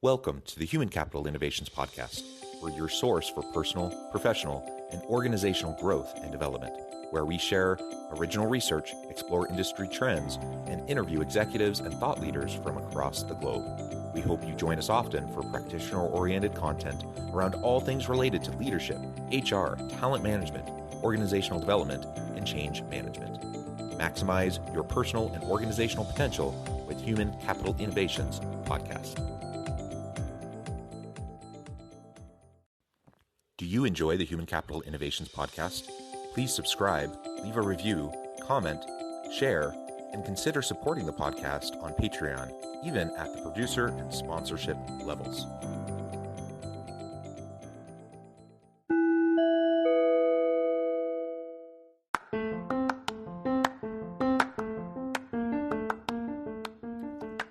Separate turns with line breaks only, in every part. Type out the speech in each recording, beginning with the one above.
Welcome to the Human Capital Innovations Podcast. We're your source for personal, professional, and organizational growth and development, where we share original research, explore industry trends, and interview executives and thought leaders from across the globe. We hope you join us often for practitioner-oriented content around all things related to leadership, HR, talent management, organizational development, and change management. Maximize your personal and organizational potential with Human Capital Innovations Podcast. Do you enjoy the Human Capital Innovations Podcast? Please subscribe, leave a review, comment, share, and consider supporting the podcast on Patreon, even at the producer and sponsorship levels.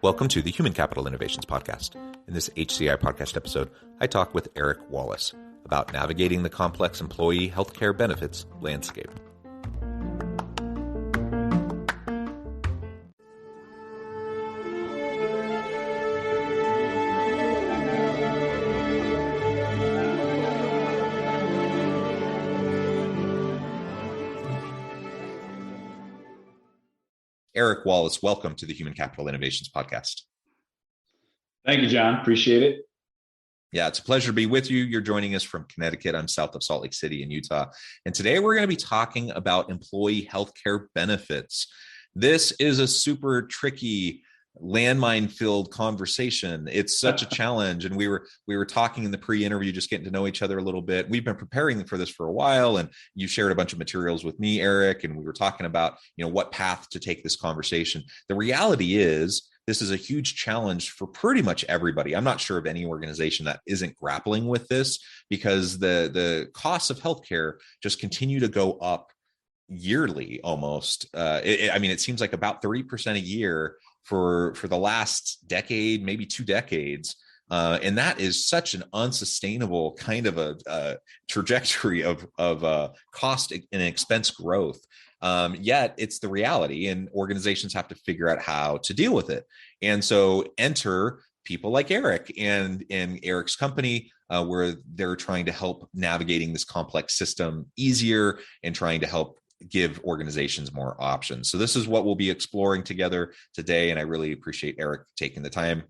Welcome to the Human Capital Innovations Podcast. In this HCI Podcast episode, I talk with Erik Wallace about navigating the complex employee healthcare benefits landscape. Erik Wallace, welcome to the Human Capital Innovations Podcast.
Thank you, John. Appreciate it.
Yeah, it's a pleasure to be with you. You're joining us from Connecticut. I'm south of Salt Lake City in Utah. And today we're going to be talking about employee healthcare benefits. This is a super tricky, landmine-filled conversation. It's such a challenge. And we were talking in the pre-interview, just getting to know each other a little bit. We've been preparing for this for a while, and you shared a bunch of materials with me, Erik, and we were talking about, what path to take this conversation. The reality is, this is a huge challenge for pretty much everybody. I'm not sure of any organization that isn't grappling with this, because the costs of healthcare just continue to go up yearly almost. It seems like about 30% a year for the last decade, maybe 2 decades. And that is such an unsustainable kind of a trajectory of cost and expense growth. Yet it's the reality, and organizations have to figure out how to deal with it. And so enter people like Erik and Erik's company, where they're trying to help navigating this complex system easier and trying to help give organizations more options. So this is what we'll be exploring together today. And I really appreciate Erik taking the time.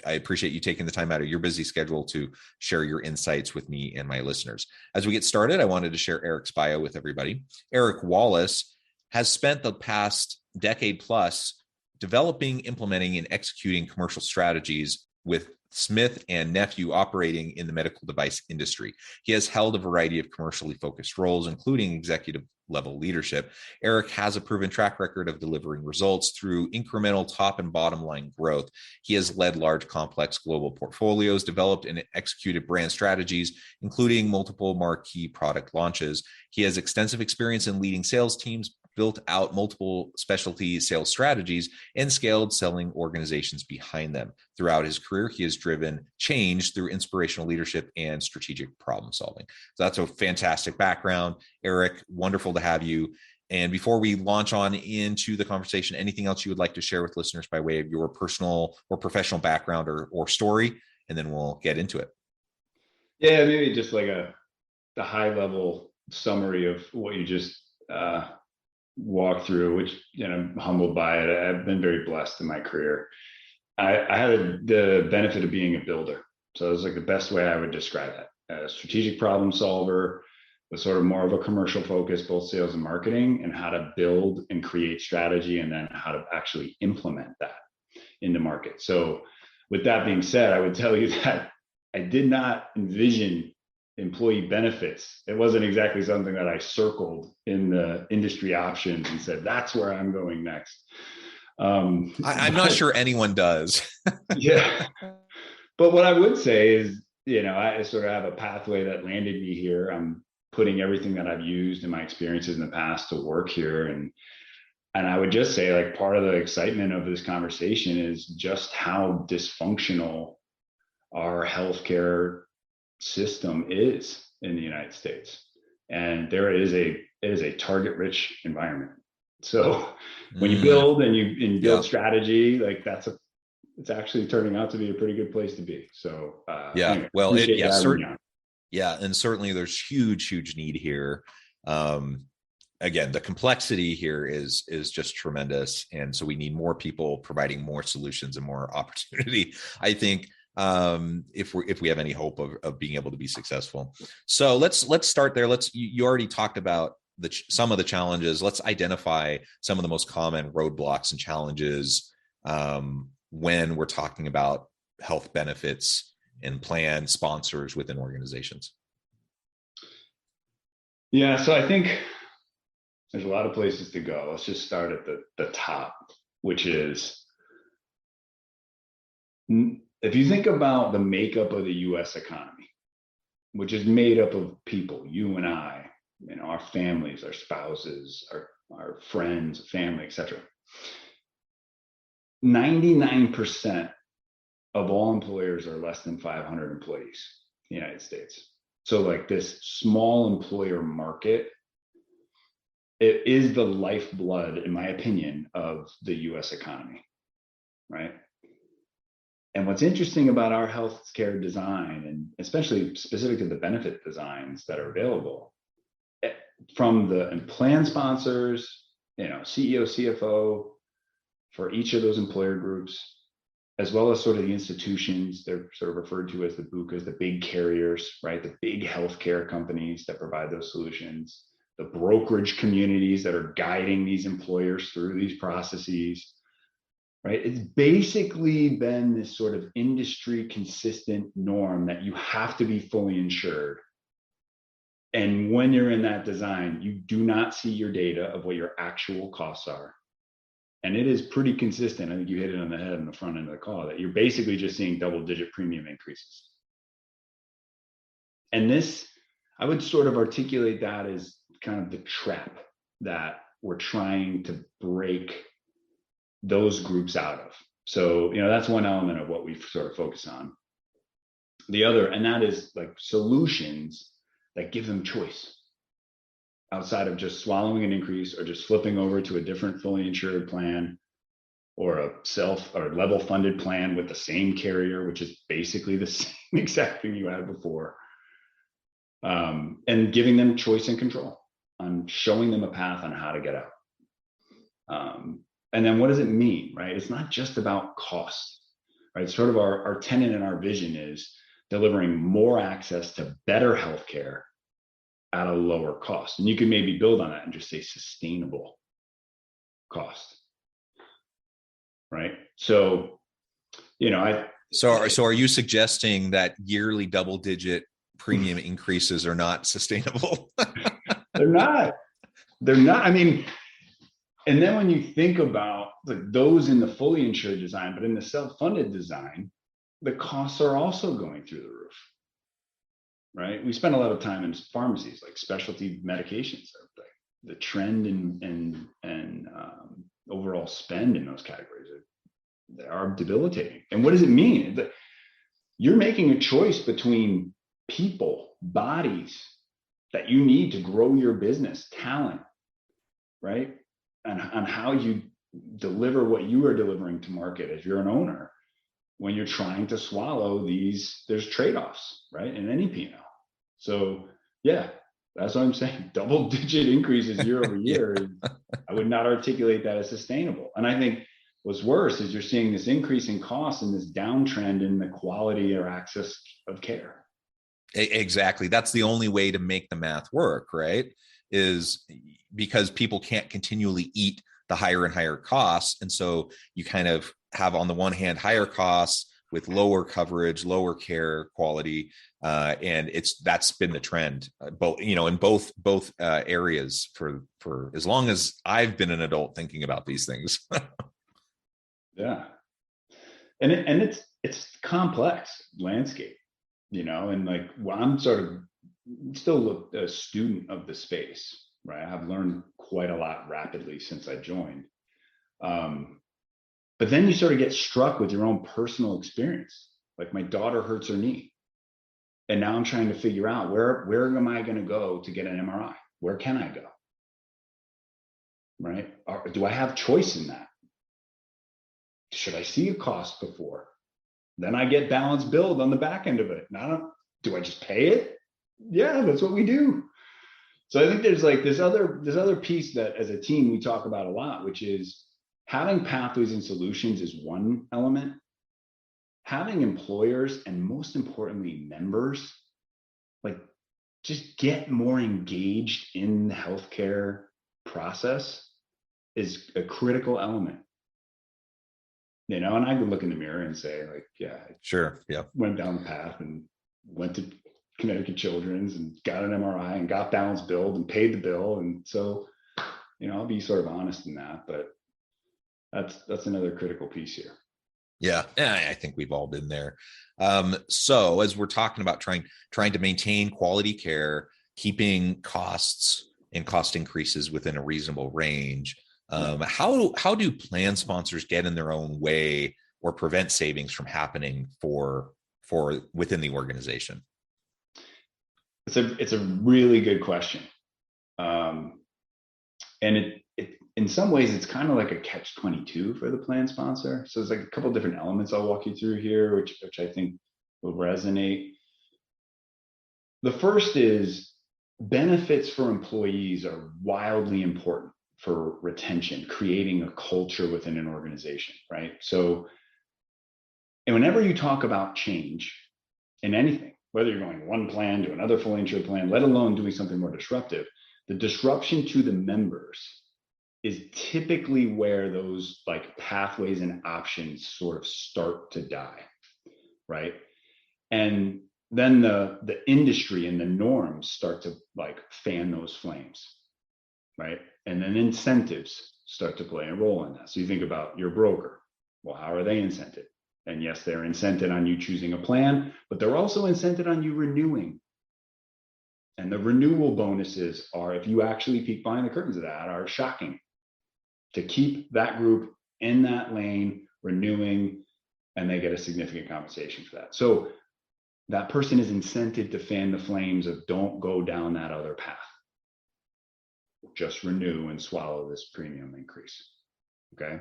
I appreciate you taking the time out of your busy schedule to share your insights with me and my listeners. As we get started, I wanted to share Erik's bio with everybody. Erik Wallace has spent the past decade plus developing, implementing, and executing commercial strategies with Smith and Nephew operating in the medical device industry. He has held a variety of commercially focused roles, including executive level leadership. Erik has a proven track record of delivering results through incremental top and bottom line growth. He has led large, complex global portfolios, developed and executed brand strategies, including multiple marquee product launches. He has extensive experience in leading sales teams, built out multiple specialty sales strategies, and scaled selling organizations behind them. Throughout his career, he has driven change through inspirational leadership and strategic problem solving. So that's a fantastic background. Erik, wonderful to have you. And before we launch on into the conversation, anything else you would like to share with listeners by way of your personal or professional background or story? And then we'll get into it.
Yeah, maybe just like the high level summary of what you just walk through, which I'm humbled by it. I've been very blessed in my career. I had the benefit of being a builder. So it was like the best way I would describe that. A strategic problem solver with sort of more of a commercial focus, both sales and marketing, and how to build and create strategy, and then how to actually implement that in the market. So with that being said, I would tell you that I did not envision employee benefits. It wasn't exactly something that I circled in the industry options and said, that's where I'm going next.
I'm not sure anyone does.
Yeah. But what I would say is, I sort of have a pathway that landed me here. I'm putting everything that I've used in my experiences in the past to work here. And I would just say, like, part of the excitement of this conversation is just how dysfunctional our healthcare system is in the United States. And it is a target rich environment. So when you build and you build strategy, like that's it's actually turning out to be a pretty good place to be. So
yeah,
anyway,
well,
appreciate
yeah, and certainly there's huge need here. Again, the complexity here is just tremendous, and so we need more people providing more solutions and more opportunity, I think, if we have any hope of being able to be successful. So let's start there. You already talked about some of the challenges. Let's identify some of the most common roadblocks and challenges when we're talking about health benefits and plan sponsors within organizations.
Yeah, so I think there's a lot of places to go. Let's just start at the top, which is, if you think about the makeup of the US economy, which is made up of people, you and I, our families, our spouses, our friends, family, etc. 99% of all employers are less than 500 employees in the United States. So like this small employer market, it is the lifeblood, in my opinion, of the US economy, right? And what's interesting about our healthcare design, and especially specific to the benefit designs that are available, from the plan sponsors, CEO, CFO, for each of those employer groups, as well as sort of the institutions, they're sort of referred to as the BUCAs, the big carriers, right? The big healthcare companies that provide those solutions, the brokerage communities that are guiding these employers through these processes, right? It's basically been this sort of industry consistent norm that you have to be fully insured. And when you're in that design, you do not see your data of what your actual costs are. And it is pretty consistent. I think you hit it on the head in the front end of the call, that you're basically just seeing double-digit premium increases. And this, I would sort of articulate that as kind of the trap that we're trying to break those groups out of. So, that's one element of what we sort of focus on. The other, and that is like solutions that give them choice outside of just swallowing an increase or just flipping over to a different fully insured plan or a self or level funded plan with the same carrier, which is basically the same exact thing you had before. And giving them choice and control, on showing them a path on how to get out. And then what does it mean, right? It's not just about cost, right? Sort of our tenet and our vision is delivering more access to better healthcare at a lower cost. And you can maybe build on that and just say sustainable cost, right? So,
So are you suggesting that yearly double-digit premium increases are not sustainable?
They're not. I mean, and then when you think about those in the fully insured design, but in the self-funded design, the costs are also going through the roof, right? We spend a lot of time in pharmacies, like specialty medications, the trend and overall spend in those categories are debilitating. And what does it mean? That you're making a choice between people, bodies that you need to grow your business, talent, right? And on how you deliver what you are delivering to market as you're an owner, when you're trying to swallow there's trade-offs, right? In any P&L. So yeah, that's what I'm saying. Double-digit increases year over year. Yeah. I would not articulate that as sustainable. And I think what's worse is you're seeing this increase in costs and this downtrend in the quality or access of care.
Exactly. That's the only way to make the math work, right? Is because people can't continually eat the higher and higher costs. And so you kind of have, on the one hand, higher costs with lower coverage, lower care quality. And that's been the trend, both, in both areas for as long as I've been an adult thinking about these things.
Yeah. And it's complex landscape, and like, well, I'm sort of still a student of the space, right? I've learned quite a lot rapidly since I joined. But then you sort of get struck with your own personal experience. Like, my daughter hurts her knee, and now I'm trying to figure out where am I going to go to get an MRI? Where can I go? Right? Or do I have choice in that? should I see a cost before? Then I get balanced billed on the back end of it. And do I just pay it? Yeah, that's what we do. So I think there's like this other piece that as a team we talk about a lot, which is having pathways and solutions is one element. Having employers and most importantly, members, like just get more engaged in the healthcare process is a critical element. And I could look in the mirror and say, like, yeah,
sure. Yeah.
Went down the path and went to Connecticut Children's and got an MRI and got balanced billed and paid the bill. And so, I'll be sort of honest in that, but that's another critical piece here.
Yeah. I think we've all been there. So as we're talking about trying to maintain quality care, keeping costs and cost increases within a reasonable range, how do plan sponsors get in their own way or prevent savings from happening for within the organization?
It's a really good question. And it in some ways it's kind of like a catch-22 for the plan sponsor. So there's like a couple of different elements I'll walk you through here, which I think will resonate. The first is benefits for employees are wildly important for retention, creating a culture within an organization, right? So, and whenever you talk about change in anything, whether you're going one plan to another fully insured plan, let alone doing something more disruptive, the disruption to the members is typically where those like pathways and options sort of start to die, right? And then the industry and the norms start to like fan those flames, right? And then incentives start to play a role in that. So you think about your broker. Well, how are they incented? And yes, they're incented on you choosing a plan, but they're also incented on you renewing. And the renewal bonuses are, if you actually peek behind the curtains of that, are shocking. To keep that group in that lane, renewing, and they get a significant compensation for that. So that person is incented to fan the flames of don't go down that other path. Just renew and swallow this premium increase. Okay.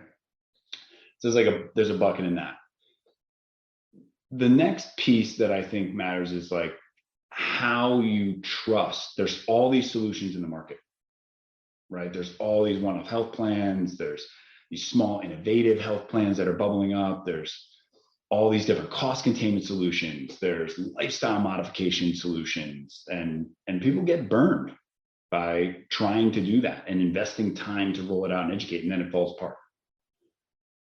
So there's a bucket in that. The next piece that I think matters is like how you trust. There's all these solutions in the market, right? There's all these one-off health plans. There's these small innovative health plans that are bubbling up. There's all these different cost containment solutions. There's lifestyle modification solutions, and people get burned by trying to do that and investing time to roll it out and educate, and then it falls apart,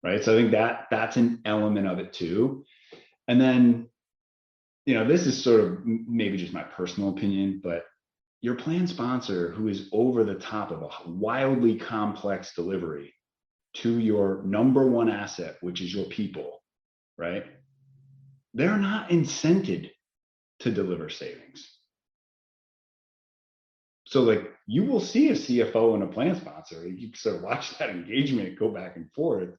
right? So I think that's an element of it too. And then, this is sort of maybe just my personal opinion, but your plan sponsor who is over the top of a wildly complex delivery to your number one asset, which is your people, right? They're not incented to deliver savings. So like you will see a CFO and a plan sponsor. You sort of watch that engagement go back and forth.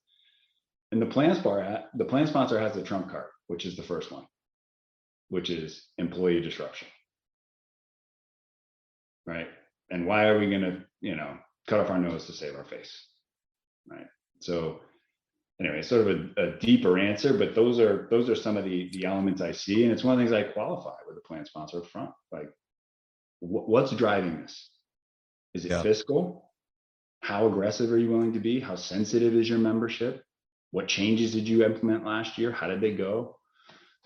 And the plan sponsor has the trump card, which is the first one, which is employee disruption. Right? And why are we going to, cut off our nose to save our face? Right? So anyway, sort of a deeper answer, but those are some of the elements I see. And it's one of the things I qualify with a plan sponsor up front. Like, what's driving this? Is it fiscal? How aggressive are you willing to be? How sensitive is your membership? What changes did you implement last year? How did they go?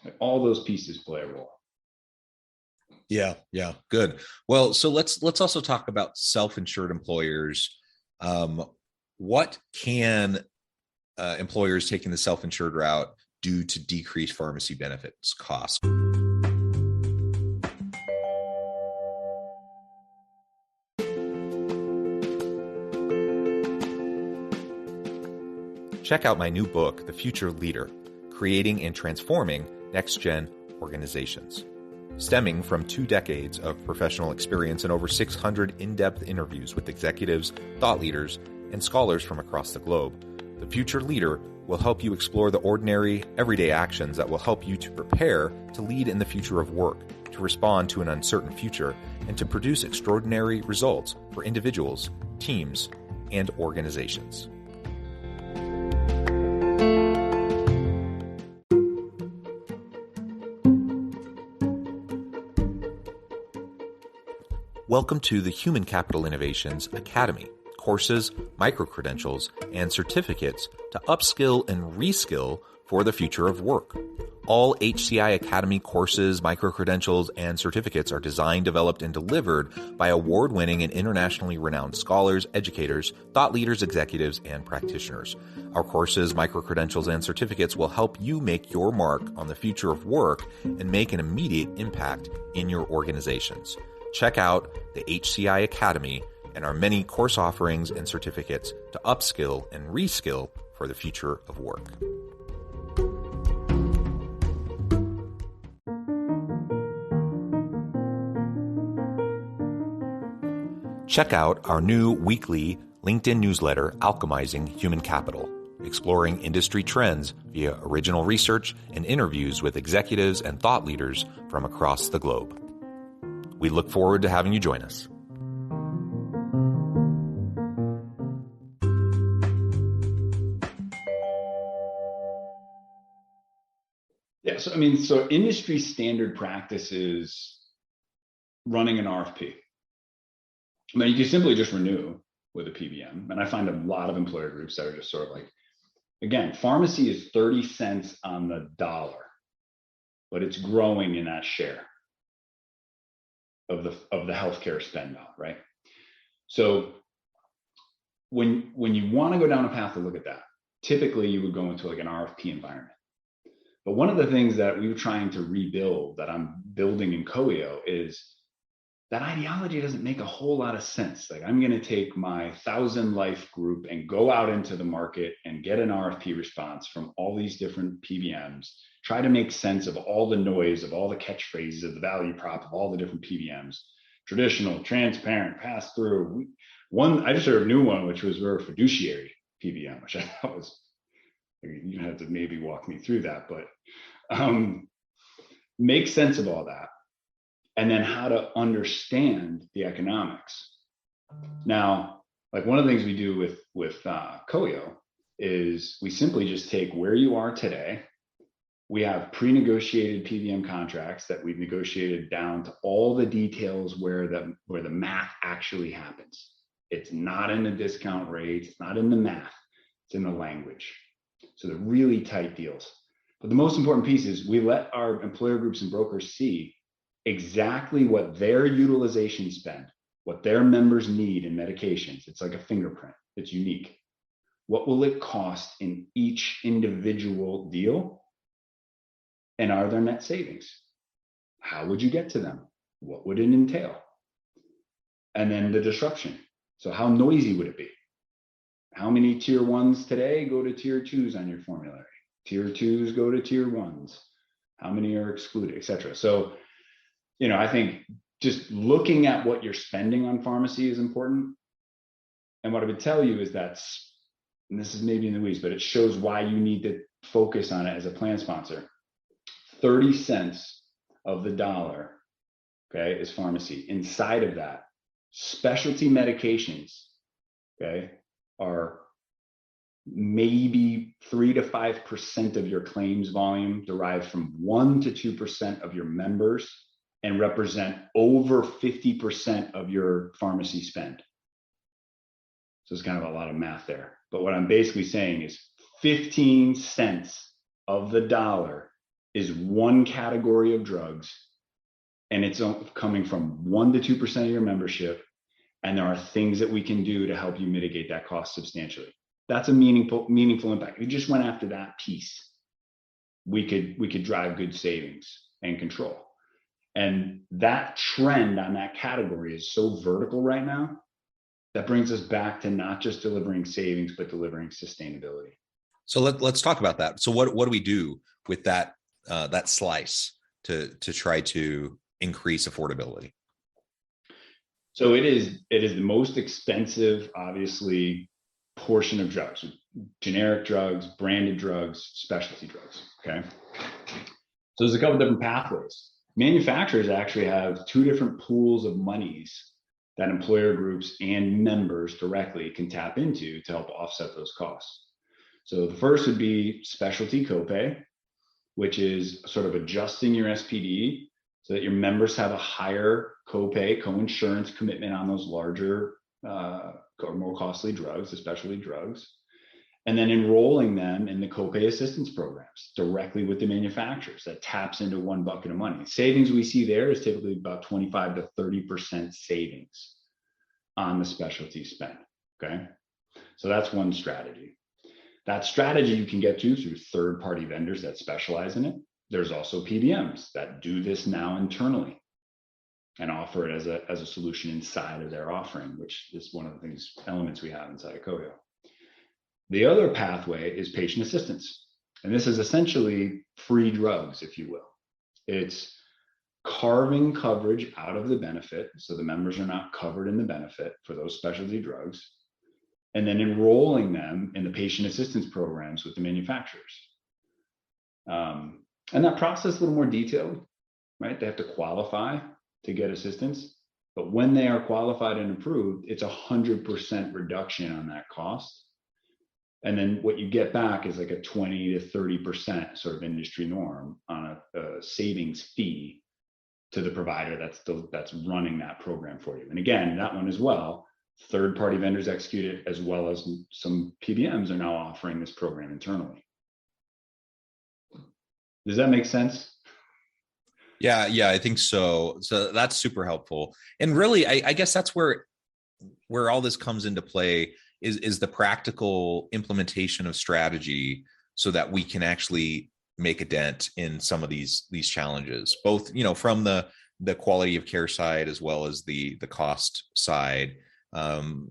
Like, all those pieces play a role.
Yeah. Good. Well, so let's also talk about self-insured employers. What can employers taking the self-insured route do to decrease pharmacy benefits costs? Check out my new book, The Future Leader, Creating and Transforming Next-Gen Organizations. Stemming from 2 decades of professional experience and over 600 in-depth interviews with executives, thought leaders, and scholars from across the globe, The Future Leader will help you explore the ordinary, everyday actions that will help you to prepare to lead in the future of work, to respond to an uncertain future, and to produce extraordinary results for individuals, teams, and organizations. Welcome to the Human Capital Innovations Academy. Courses, micro-credentials, and certificates to upskill and reskill for the future of work. All HCI Academy courses, micro-credentials, and certificates are designed, developed, and delivered by award-winning and internationally renowned scholars, educators, thought leaders, executives, and practitioners. Our courses, micro-credentials, and certificates will help you make your mark on the future of work and make an immediate impact in your organizations. Check out the HCI Academy and our many course offerings and certificates to upskill and reskill for the future of work. Check out our new weekly LinkedIn newsletter, Alchemizing Human Capital, exploring industry trends via original research and interviews with executives and thought leaders from across the globe. We look forward to having you join us.
Yeah, so industry standard practice is running an RFP. I mean, you can simply just renew with a PBM. And I find a lot of employer groups that are just sort of like, again, pharmacy is 30 cents on the dollar, but it's growing in that share of the healthcare spend now, right? So when you want to go down a path to look at that, typically you would go into like an RFP environment. But one of the things that we were trying to rebuild, that I'm building in COEO, is that ideology doesn't make a whole lot of sense. Like, I'm going to take my 1,000 life group and go out into the market and get an RFP response from all these different PBMs, try to make sense of all the noise, of all the catchphrases, of the value prop, of all the different PBMs, traditional, transparent, pass through. I just heard a new one, which was we're a fiduciary PBM, which I thought was, you have to maybe walk me through that, but make sense of all that. And then how to understand the economics. Now, like one of the things we do with COEO is we simply just take where you are today. We have pre-negotiated PBM contracts that we've negotiated down to all the details where the math actually happens. It's not in the discount rates, it's not in the math, it's in the language. So they're really tight deals. But the most important piece is we let our employer groups and brokers see exactly what their utilization spend, what their members need in medications. It's like a fingerprint, it's unique. What will it cost in each individual deal? And are there net savings? How would you get to them? What would it entail? And then the disruption. So how noisy would it be? How many tier ones today go to tier twos on your formulary? Tier twos go to tier ones. How many are excluded, et cetera? So, I think just looking at what you're spending on pharmacy is important. And what I would tell you is and this is maybe in the weeds, but it shows why you need to focus on it as a plan sponsor. 30 cents of the dollar, okay, is pharmacy. Inside of that, specialty medications, okay, are maybe 3 to 5% of your claims volume, derived from 1 to 2% of your members, and represent over 50% of your pharmacy spend. So it's kind of a lot of math there. But what I'm basically saying is 15 cents of the dollar is one category of drugs, and it's coming from 1 to 2% of your membership. And there are things that we can do to help you mitigate that cost substantially. That's a meaningful impact. If you just went after that piece, we could drive good savings and control. And that trend on that category is so vertical right now, that brings us back to not just delivering savings, but delivering sustainability.
So let's talk about that. So what do we do with that slice to try to increase affordability?
So it is the most expensive, obviously, portion of drugs: generic drugs, branded drugs, specialty drugs. Okay. So there's a couple different pathways. Manufacturers actually have 2 different pools of monies that employer groups and members directly can tap into to help offset those costs. So the first would be specialty copay, which is sort of adjusting your SPD so that your members have a higher copay, co-insurance commitment on those larger or more costly drugs, especially drugs, and then enrolling them in the copay assistance programs directly with the manufacturers that taps into one bucket of money. Savings we see there is typically about 25 to 30% savings on the specialty spend, okay? So that's one strategy. That strategy you can get to through third-party vendors that specialize in it. There's also PBMs that do this now internally and offer it as a solution inside of their offering, which is one of the elements we have inside of Cohio. The other pathway is patient assistance. And this is essentially free drugs, if you will. It's carving coverage out of the benefit, so the members are not covered in the benefit for those specialty drugs, and then enrolling them in the patient assistance programs with the manufacturers. And that process is a little more detailed, right? They have to qualify to get assistance, but when they are qualified and approved, it's 100% reduction on that cost. And then what you get back is like a 20 to 30% sort of industry norm on a savings fee to the provider that's running that program for you. And again, that one as well, third-party vendors execute it, as well as some PBMs are now offering this program internally. Does that make sense?
Yeah, I think so. So that's super helpful. And really, I guess that's where all this comes into play is the practical implementation of strategy so that we can actually make a dent in some of these challenges, both, from the quality of care side as well as the cost side. And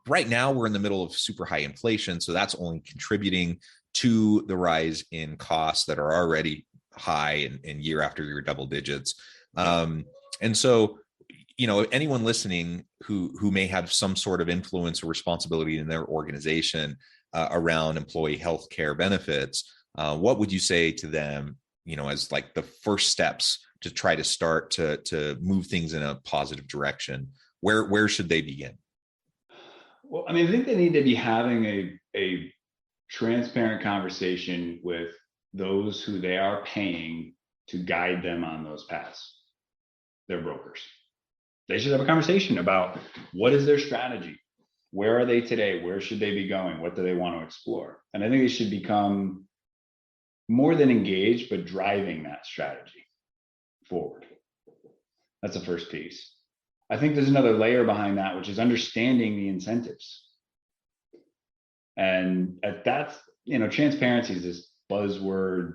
right now we're in the middle of super high inflation, so that's only contributing to the rise in costs that are already high and year after year double digits. And so, anyone listening who may have some sort of influence or responsibility in their organization around employee health care benefits, what would you say to them, as like the first steps to try to start to move things in a positive direction? Where should they begin?
Well, I think they need to be having a transparent conversation with those who they are paying to guide them on those paths, their brokers. They should have a conversation about what is their strategy? Where are they today? Where should they be going? What do they want to explore? And I think they should become more than engaged, but driving that strategy forward. That's the first piece. I think there's another layer behind that, which is understanding the incentives. And that's, transparency is this buzzword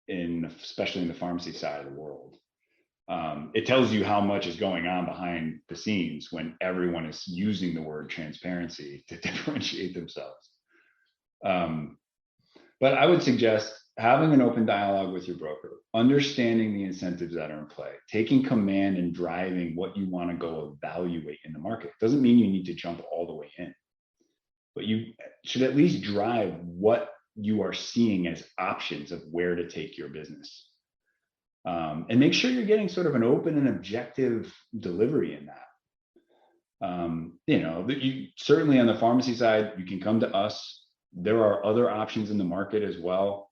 especially in the pharmacy side of the world. It tells you how much is going on behind the scenes when everyone is using the word transparency to differentiate themselves. But I would suggest having an open dialogue with your broker, understanding the incentives that are in play, taking command and driving what you want to go evaluate in the market. Doesn't mean you need to jump all the way in, but you should at least drive what you are seeing as options of where to take your business. And make sure you're getting sort of an open and objective delivery in that. You certainly on the pharmacy side, you can come to us. There are other options in the market as well.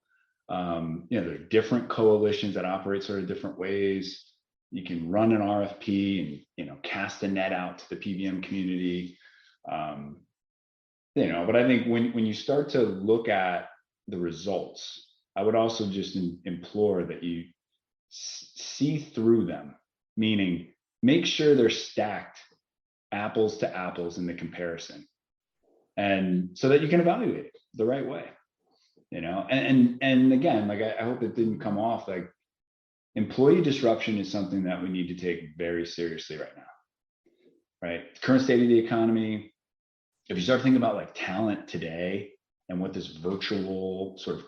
There are different coalitions that operate sort of different ways. You can run an RFP and cast a net out to the PBM community. But I think when you start to look at the results, I would also just implore that you see through them, meaning make sure they're stacked apples to apples in the comparison, and so that you can evaluate it the right way. And again, like I hope it didn't come off like employee disruption is something that we need to take very seriously right now. Right, current state of the economy. If you start thinking about like talent today and what this virtual sort of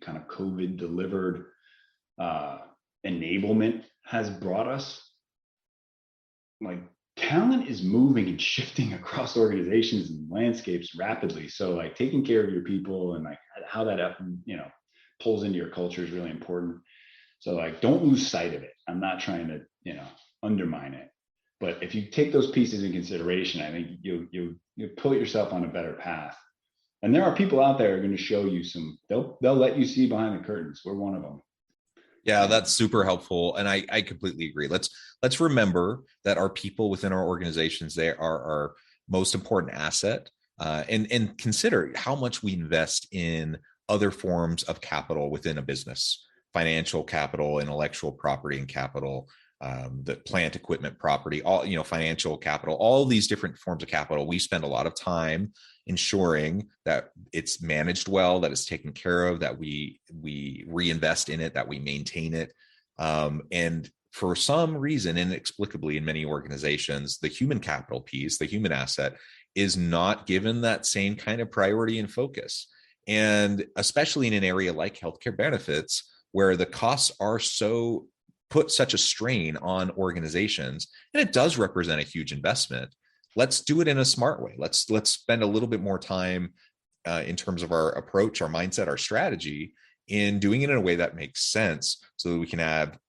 kind of COVID delivered enablement has brought us, like talent is moving and shifting across organizations and landscapes rapidly. So like taking care of your people and like how that pulls into your culture is really important. So like don't lose sight of it. I'm not trying to undermine it, but if you take those pieces in consideration, I think you put yourself on a better path. And there are people out there who are going to show you they'll let you see behind the curtains. We're one of them.
Yeah, that's super helpful. And I completely agree. Let's remember that our people within our organizations, they are our most important asset. And consider how much we invest in other forms of capital within a business: financial capital, intellectual property and capital, the plant equipment property, all, financial capital, all these different forms of capital. We spend a lot of time ensuring that it's managed well, that it's taken care of, that we reinvest in it, that we maintain it. And for some reason, inexplicably in many organizations, the human capital piece, the human asset, is not given that same kind of priority and focus. And especially in an area like healthcare benefits, where the costs are put such a strain on organizations, and it does represent a huge investment. Let's do it in a smart way. Let's spend a little bit more time in terms of our approach, our mindset, our strategy, in doing it in a way that makes sense, so that we can add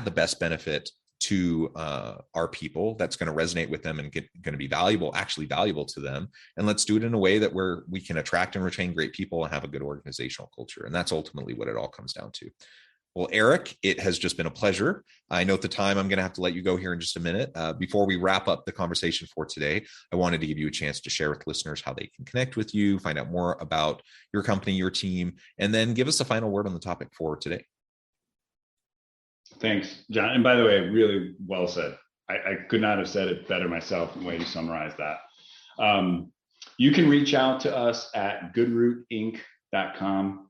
the best benefit to our people that's going to resonate with them and going to be actually valuable to them. And let's do it in a way that we can attract and retain great people and have a good organizational culture. And that's ultimately what it all comes down to. Well, Erik, it has just been a pleasure. I know at the time I'm going to have to let you go here in just a minute. Before we wrap up the conversation for today, I wanted to give you a chance to share with listeners how they can connect with you, find out more about your company, your team, and then give us a final word on the topic for today.
Thanks, John. And by the way, really well said. I could not have said it better myself, the way you summarized that. You can reach out to us at goodrootinc.com.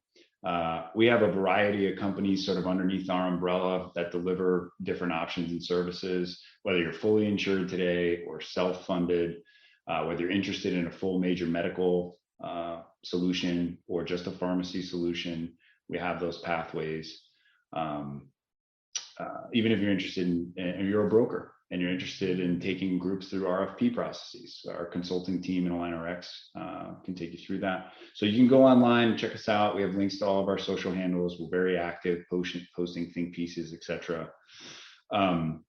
We have a variety of companies sort of underneath our umbrella that deliver different options and services, whether you're fully insured today or self-funded, whether you're interested in a full major medical solution or just a pharmacy solution. We have those pathways. Even if you're interested and you're a broker and you're interested in taking groups through RFP processes, our consulting team in AlignRx can take you through that. So you can go online and check us out. We have links to all of our social handles. We're very active, posting think pieces, etc. I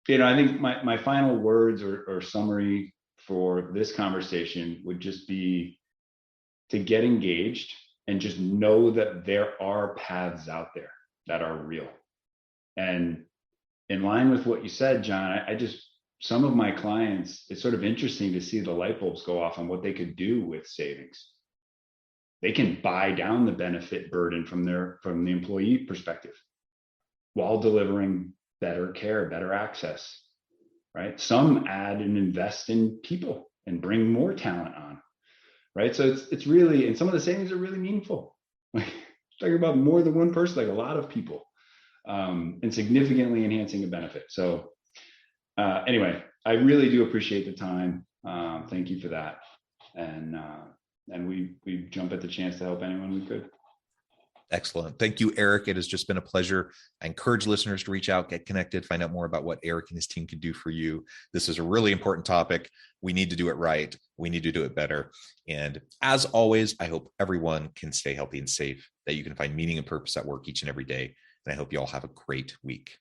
think my final words or summary for this conversation would just be to get engaged and just know that there are paths out there that are real. And in line with what you said, John, some of my clients, it's sort of interesting to see the light bulbs go off on what they could do with savings. They can buy down the benefit burden from the employee perspective while delivering better care, better access, right? Some add and invest in people and bring more talent on, right? So it's really, and some of the savings are really meaningful. Like talking about more than one person, like a lot of people. And significantly enhancing a benefit. So anyway, I really do appreciate the time. Thank you for that. And we jump at the chance to help anyone we could.
Excellent. Thank you, Erik. It has just been a pleasure. I encourage listeners to reach out, get connected, find out more about what Erik and his team can do for you. This is a really important topic. We need to do it right. We need to do it better. And as always, I hope everyone can stay healthy and safe, that you can find meaning and purpose at work each and every day. And I hope you all have a great week.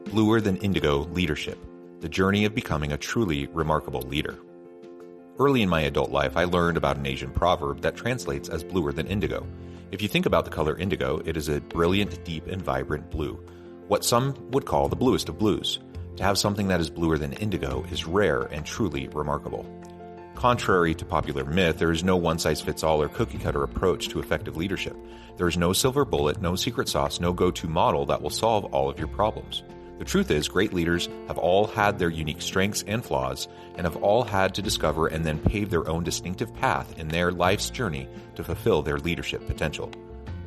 Bluer Than Indigo Leadership, the journey of becoming a truly remarkable leader. Early in my adult life, I learned about an Asian proverb that translates as bluer than indigo. If you think about the color indigo, it is a brilliant, deep, and vibrant blue, what some would call the bluest of blues. To have something that is bluer than indigo is rare and truly remarkable. Contrary to popular myth, there is no one-size-fits-all or cookie-cutter approach to effective leadership. There is no silver bullet, no secret sauce, no go-to model that will solve all of your problems. The truth is, great leaders have all had their unique strengths and flaws, and have all had to discover and then pave their own distinctive path in their life's journey to fulfill their leadership potential.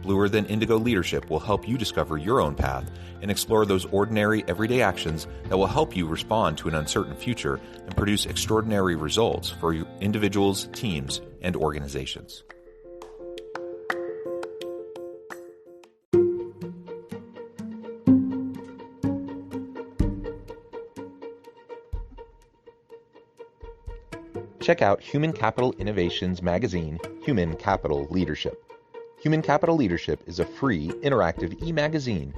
Bluer Than Indigo Leadership will help you discover your own path and explore those ordinary, everyday actions that will help you respond to an uncertain future and produce extraordinary results for individuals, teams, and organizations. Check out Human Capital Innovations magazine, Human Capital Leadership. Human Capital Leadership is a free, interactive e-magazine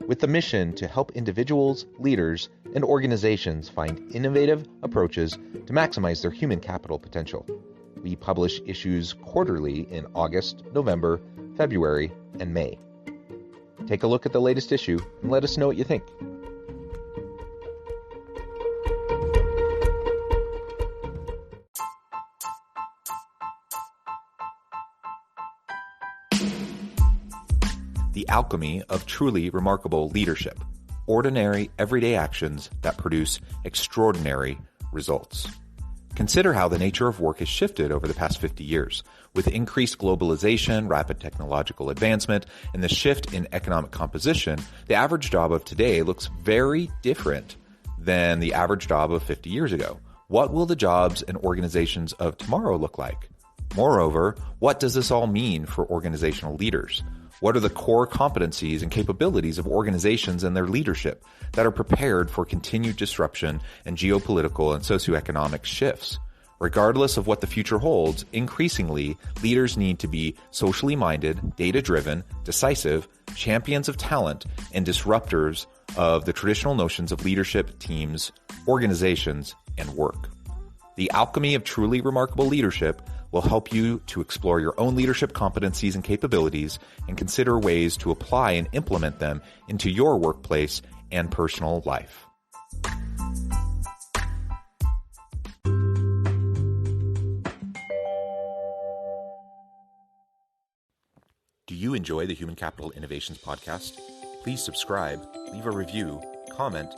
with the mission to help individuals, leaders,
and organizations find innovative approaches to maximize their human capital potential. We publish issues quarterly in August, November, February, and May. Take a look at the latest issue and let us know what you think.
The alchemy of truly remarkable leadership. Ordinary, everyday actions that produce extraordinary results. Consider how the nature of work has shifted over the past 50 years. With increased globalization, rapid technological advancement, and the shift in economic composition, the average job of today looks very different than the average job of 50 years ago. What will the jobs and organizations of tomorrow look like? Moreover, what does this all mean for organizational leaders? What are the core competencies and capabilities of organizations and their leadership that are prepared for continued disruption and geopolitical and socioeconomic shifts? Regardless of what the future holds, increasingly, leaders need to be socially minded, data-driven, decisive, champions of talent, and disruptors of the traditional notions of leadership, teams, organizations, and work. The alchemy of truly remarkable leadership will help you to explore your own leadership competencies and capabilities and consider ways to apply and implement them into your workplace and personal life. Do you enjoy the Human Capital Innovations podcast? Please subscribe, leave a review, comment,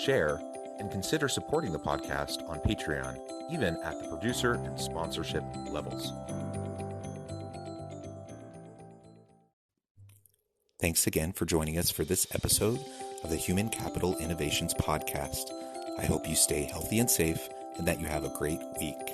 share, and consider supporting the podcast on Patreon, even at the producer and sponsorship levels. Thanks again for joining us for this episode of the Human Capital Innovations podcast. I hope you stay healthy and safe and that you have a great week.